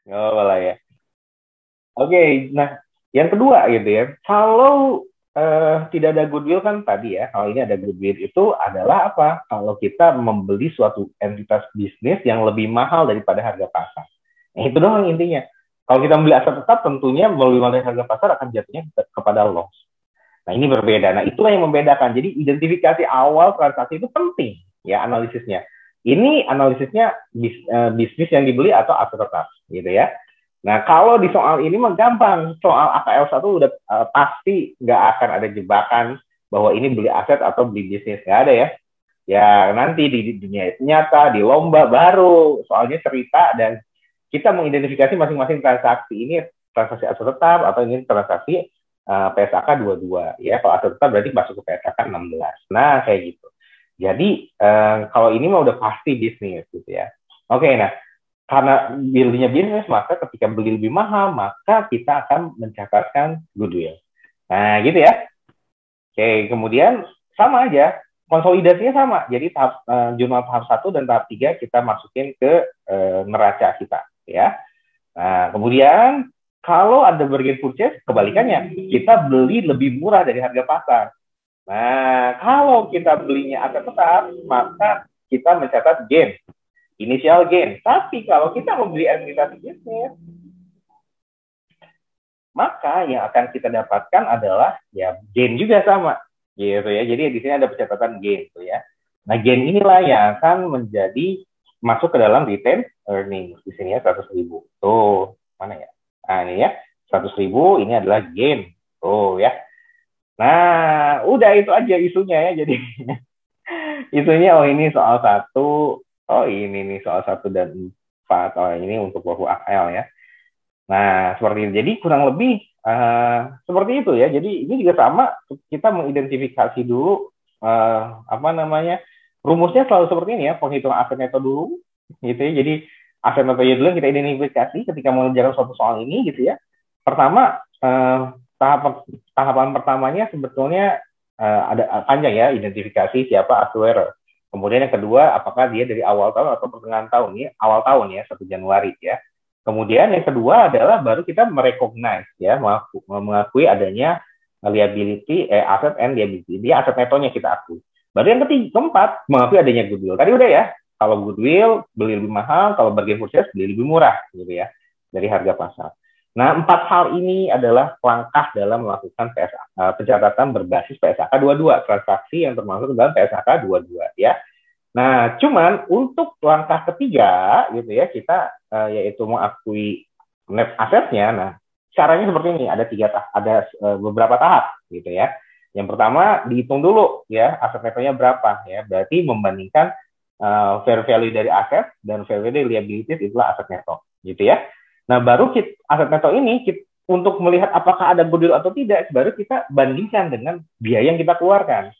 Oh, malah ya. Oke, nah yang kedua gitu ya, kalau tidak ada goodwill kan tadi ya, kalau ini ada goodwill itu adalah apa? Kalau kita membeli suatu entitas bisnis yang lebih mahal daripada harga pasar. Nah, itu doang intinya. Kalau kita membeli aset tetap, tentunya melalui harga pasar akan jatuhnya kepada loss. Nah, ini berbeda. Nah, itulah yang membedakan. Jadi, identifikasi awal transaksi itu penting, ya, analisisnya. Ini analisisnya bisnis yang dibeli atau aset tetap, gitu ya. Nah, kalau di soal ini mah gampang. Soal AKL 1 udah pasti nggak akan ada jebakan bahwa ini beli aset atau beli bisnis. Nggak ada ya. Ya, nanti di dunia nyata, di lomba baru, soalnya cerita dan kita mengidentifikasi masing-masing transaksi. Ini transaksi aset tetap atau ini transaksi PSAK 22. Ya, kalau aset tetap berarti masuk ke PSAK 16. Nah, kayak gitu. Jadi, kalau ini mah udah pasti bisnis gitu ya. Oke, nah karena belinya bisnis, maka ketika beli lebih mahal, maka kita akan mencatatkan goodwill. Nah, gitu ya. Oke, kemudian sama aja, konsolidasinya sama. Jadi jurnal tahap 1 dan tahap 3 kita masukin ke neraca kita, ya. Nah, kemudian kalau ada bargain purchase, kebalikannya, kita beli lebih murah dari harga pasar. Nah, kalau kita belinya aset tetap, maka kita mencatat gain, initial gain. Tapi kalau kita membeli entitas bisnis, maka yang akan kita dapatkan adalah ya gain juga sama gitu ya. Jadi di sini ada pencatatan gain gitu ya. Nah, gain inilah yang akan menjadi masuk ke dalam retain earnings. Di sini ya 100.000. Tuh, mana ya? Nah, ini ya 100.000 ini adalah gain. Tuh ya. Nah, udah itu aja isunya ya. Jadi isunya oh ini soal 1, oh ini nih soal 1 dan 4. Oh ini untuk buku AL ya. Nah, seperti itu. Jadi kurang lebih seperti itu ya. Jadi ini juga sama, kita mengidentifikasi dulu apa namanya, rumusnya selalu seperti ini ya, penghitungan aset neto dulu, gitu ya. Jadi aset neto dulu yang kita identifikasi ketika mengerjakan suatu soal ini, gitu ya. Pertama, tahapan pertamanya sebetulnya ada panjang ya, identifikasi siapa acquirer. Kemudian yang kedua, apakah dia dari awal tahun atau pertengahan tahun ya, awal tahun ya, 1 Januari ya. Kemudian yang kedua adalah baru kita merecognize ya, mengakui adanya liability, aset and liability. Dia aset netonya kita akui. Baru yang keempat, mengakui adanya goodwill. Tadi udah ya, kalau goodwill beli lebih mahal, kalau bargain purchase beli lebih murah gitu ya dari harga pasar. Nah, 4 hal ini adalah langkah dalam melakukan pencatatan berbasis PSAK 22, transaksi yang termasuk dalam PSAK 22 ya. Nah, cuman untuk langkah ketiga gitu ya, kita yaitu mengakui net asetnya. Nah, caranya seperti ini, ada beberapa tahap gitu ya. Yang pertama, dihitung dulu ya aset netonya berapa ya. Berarti membandingkan fair value dari aset dan fair value dari liabilities, itulah aset neto gitu ya. Nah, baru aset neto ini untuk melihat apakah ada goodwill atau tidak, baru kita bandingkan dengan biaya yang kita keluarkan.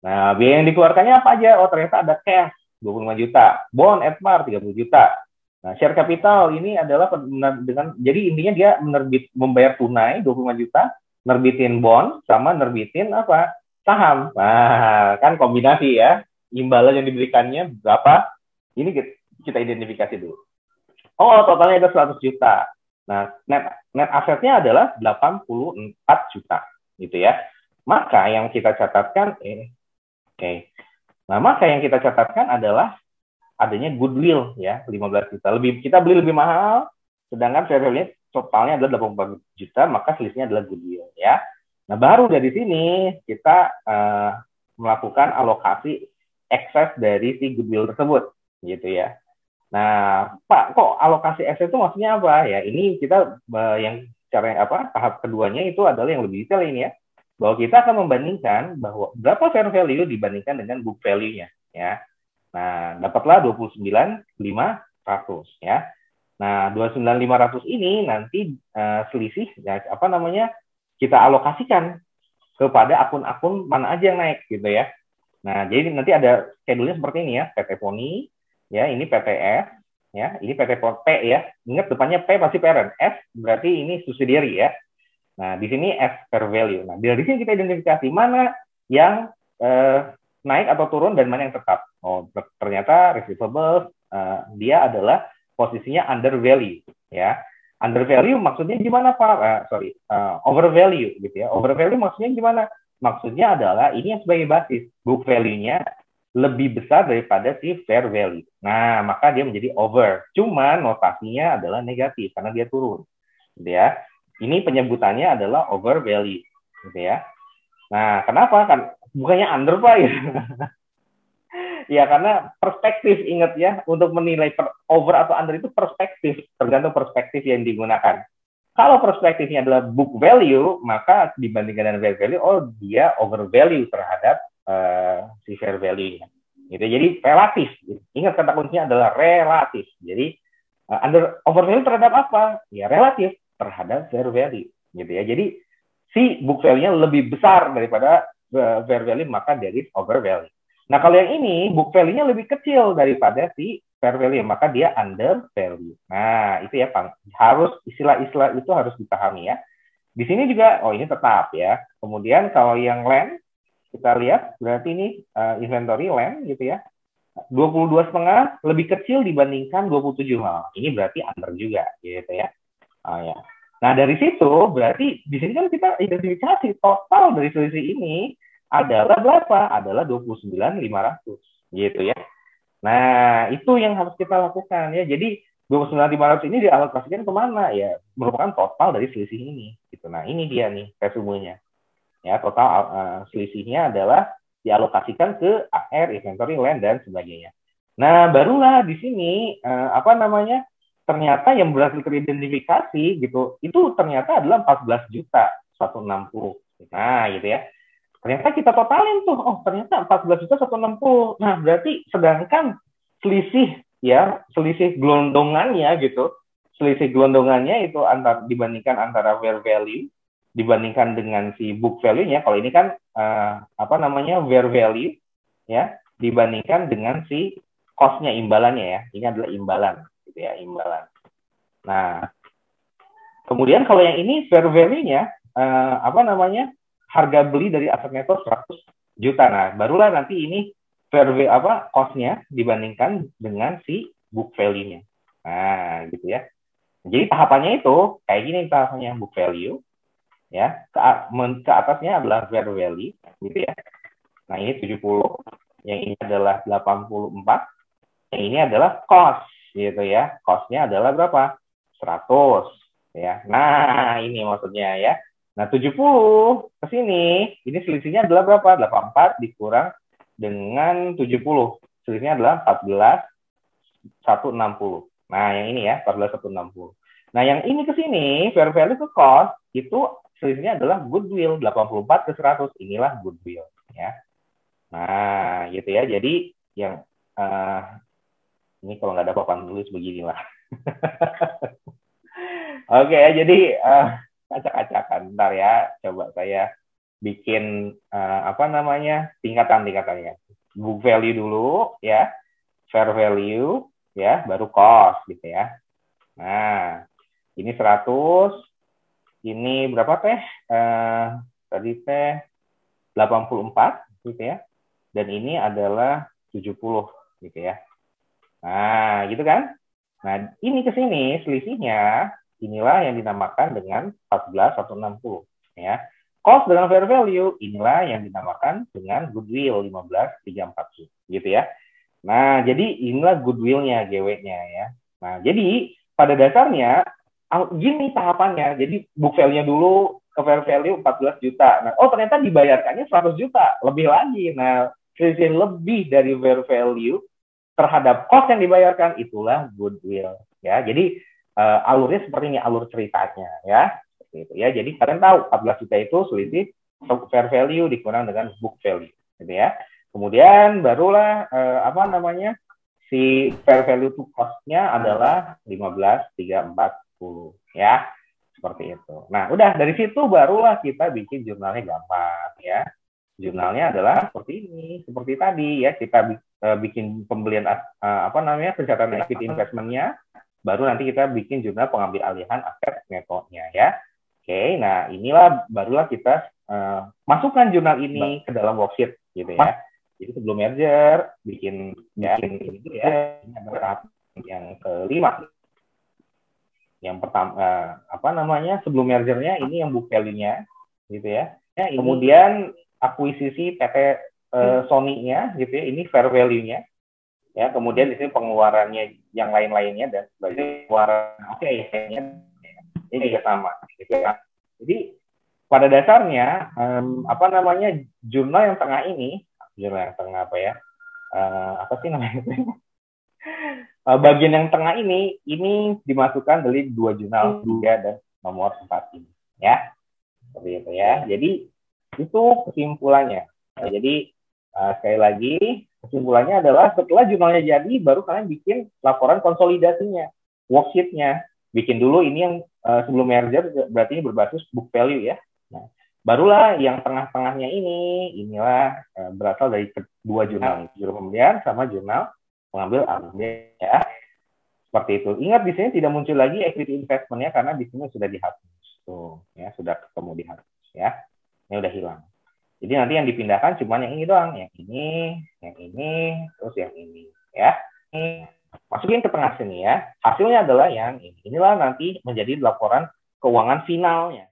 Nah, biaya yang dikeluarkannya apa aja? Oh, ternyata ada cash 25 juta, bond at par 30 juta. Nah, share capital ini adalah dengan, jadi intinya dia membayar tunai 25 juta, nerbitin bond sama nerbitin apa? Saham. Nah, kan kombinasi ya. Imbalan yang diberikannya berapa? Ini kita identifikasi dulu. Oh, totalnya ada 100 juta. Nah, net asetnya adalah 84 juta gitu ya. Maka yang kita catatkan Oke. Nah, maka yang kita catatkan adalah adanya goodwill ya, 15 juta. Kita beli lebih mahal, sedangkan fair value totalnya adalah 84 juta, maka selisihnya adalah goodwill ya. Nah, baru dari sini kita melakukan alokasi ekses dari si goodwill tersebut gitu ya. Nah, Pak, kok alokasi ekses itu maksudnya apa ya? Ini kita yang cara apa? Tahap keduanya itu adalah yang lebih detail ini ya, bahwa kita akan membandingkan bahwa berapa fair value dibandingkan dengan book value-nya ya. Nah, dapatlah 29.500 ya. Nah, 29.500 ini nanti selisih ya, apa namanya? Kita alokasikan kepada akun-akun mana aja yang naik gitu ya. Nah, jadi nanti ada schedule-nya seperti ini ya, PT Poni, ya, ini PTS, ya, ini PT P ya. Ingat depannya P pasti parent, S berarti ini subsidiary ya. Nah, di sini S fair value. Nah, dari sini kita identifikasi mana yang naik atau turun dan mana yang tetap. Oh, ternyata receivables dia adalah posisinya under value ya. Undervalue maksudnya gimana Pak? Overvalue gitu ya. Overvalue maksudnya gimana? Maksudnya adalah ini yang sebagai basis. Book value-nya lebih besar daripada si fair value. Nah, maka dia menjadi over. Cuman notasinya adalah negatif karena dia turun. Gitu ya. Ini penyebutannya adalah overvalue. Gitu ya. Nah, kenapa? Kan bukannya under Pak ya? Ya karena perspektif, ingat ya, untuk menilai over atau under itu perspektif, tergantung perspektif yang digunakan. Kalau perspektifnya adalah book value, maka dibandingkan dengan fair value, oh dia overvalue terhadap si fair value-nya. Gitu. Jadi relatif. Ingat kata kuncinya adalah relatif. Jadi overvalue terhadap apa? Ya relatif terhadap fair value. Gitu ya. Jadi si book value-nya lebih besar daripada fair value, maka dari overvalue. Nah, kalau yang ini, book value-nya lebih kecil daripada si fair value, maka dia under value. Nah, itu ya, harus istilah-istilah itu harus dipahami ya. Di sini juga, oh ini tetap ya. Kemudian kalau yang land, kita lihat, berarti ini inventory land gitu ya. 22,5 lebih kecil dibandingkan 27. Nah, ini berarti under juga gitu ya. Oh, ya. Nah, dari situ berarti di sini kan kita identifikasi total dari selisih ini adalah berapa? Adalah 29.500 gitu ya. Nah, itu yang harus kita lakukan ya. Jadi 29.500 ini dialokasikan kemana ya? Merupakan total dari selisih ini. Gitu. Nah, ini dia nih resumenya. Ya, total selisihnya adalah dialokasikan ke AR, inventory, land dan sebagainya. Nah, barulah di sini ternyata yang berhasil teridentifikasi gitu, itu ternyata adalah 14.160. Nah, gitu ya. Ternyata kita totalin tuh, oh ternyata 14.160. Nah, berarti sedangkan selisih gelondongannya gitu, selisih gelondongannya itu dibandingkan antara fair value dibandingkan dengan si book value-nya. Kalau ini kan fair value ya dibandingkan dengan si cost-nya, imbalannya ya. Ini adalah imbalan gitu ya, imbalan. Nah, kemudian kalau yang ini fair value-nya harga beli dari aset neto 100 juta. Nah, barulah nanti ini fair value cost-nya dibandingkan dengan si book value-nya. Nah, gitu ya. Jadi tahapannya itu kayak gini tahapannya, book value ya. Ke atasnya adalah fair value gitu ya. Nah, ini 70, yang ini adalah 84, yang ini adalah cost gitu ya. Cost-nya adalah berapa? 100 ya. Nah, ini maksudnya ya. Nah, 70 ke sini, ini selisihnya adalah berapa? 84 dikurang dengan 70. Selisihnya adalah 14.160. Nah, yang ini ya, 14.160. Nah, yang ini ke sini, fair value ke cost, itu selisihnya adalah goodwill, 84 ke 100. Inilah goodwill. Ya. Nah, gitu ya. Jadi, yang ini kalau nggak ada papan tulis beginilah. Oke, jadi acak-acakan. Bentar ya, coba saya bikin tingkatan-tingkatannya. Book value dulu ya, fair value ya, baru cost gitu ya. Nah, ini 100, ini berapa teh? Tadi teh 84 gitu ya. Dan ini adalah 70 gitu ya. Nah, gitu kan? Nah, ini ke sini selisihnya inilah yang dinamakan dengan 14.160 ya. Cost dengan fair value inilah yang dinamakan dengan goodwill 15.340 gitu ya. Nah, jadi inilah goodwill-nya, GW-nya ya. Nah, jadi pada dasarnya gini tahapannya. Jadi book value-nya dulu ke fair value 14 juta. Nah, oh ternyata dibayarkannya 100 juta, lebih lagi. Nah, selisih lebih dari fair value terhadap cost yang dibayarkan itulah goodwill ya. Jadi alurnya seperti ini, alur ceritanya ya. Seperti itu ya. Jadi kalian tahu 14 juta itu selisih fair value dikurang dengan book value gitu ya. Kemudian barulah si fair value to cost-nya adalah 15.340 ya. Seperti itu. Nah, udah dari situ barulah kita bikin jurnalnya gampang ya. Jurnalnya adalah seperti ini, seperti tadi ya, kita bikin pembelian pencatatan equity investment-nya, baru nanti kita bikin jurnal pengambil alihan aset netonya ya. Oke, nah inilah barulah kita masukkan jurnal ini ke dalam worksheet gitu ya. Jadi sebelum merger bikin ini ya, ini adalah tahap yang kelima. Yang pertama apa namanya sebelum mergernya ini yang book value-nya gitu ya. Kemudian akuisisi PT Sony-nya gitu ya, ini fair value-nya. Ya, kemudian di sini pengeluarannya yang lain-lainnya dan sebagainya pengeluaran ini juga sama gitu ya. Jadi pada dasarnya apa namanya jurnal yang tengah ini, jurnal yang tengah apa ya? Apa sih namanya? Bagian yang tengah ini dimasukkan dari dua jurnal juga dan nomor 4 ini ya. Seperti itu ya. Jadi itu kesimpulannya. Jadi sekali lagi kesimpulannya adalah setelah jurnalnya jadi baru kalian bikin laporan konsolidasinya, worksheet-nya. Bikin dulu ini yang sebelum merger berarti ini berbasis book value ya. Nah, barulah yang tengah-tengahnya inilah berasal dari kedua jurnal, jurnal pembelian sama jurnal mengambil ambil ya. Seperti itu. Ingat di sini tidak muncul lagi equity investment-nya karena di sini sudah dihapus. Tuh, ya sudah ketemu dihapus ya. Ini udah hilang. Jadi nanti yang dipindahkan cuma yang ini doang, yang ini, terus yang ini ya. Ini masukin ke tengah sini ya. Hasilnya adalah yang ini. Inilah nanti menjadi laporan keuangan finalnya.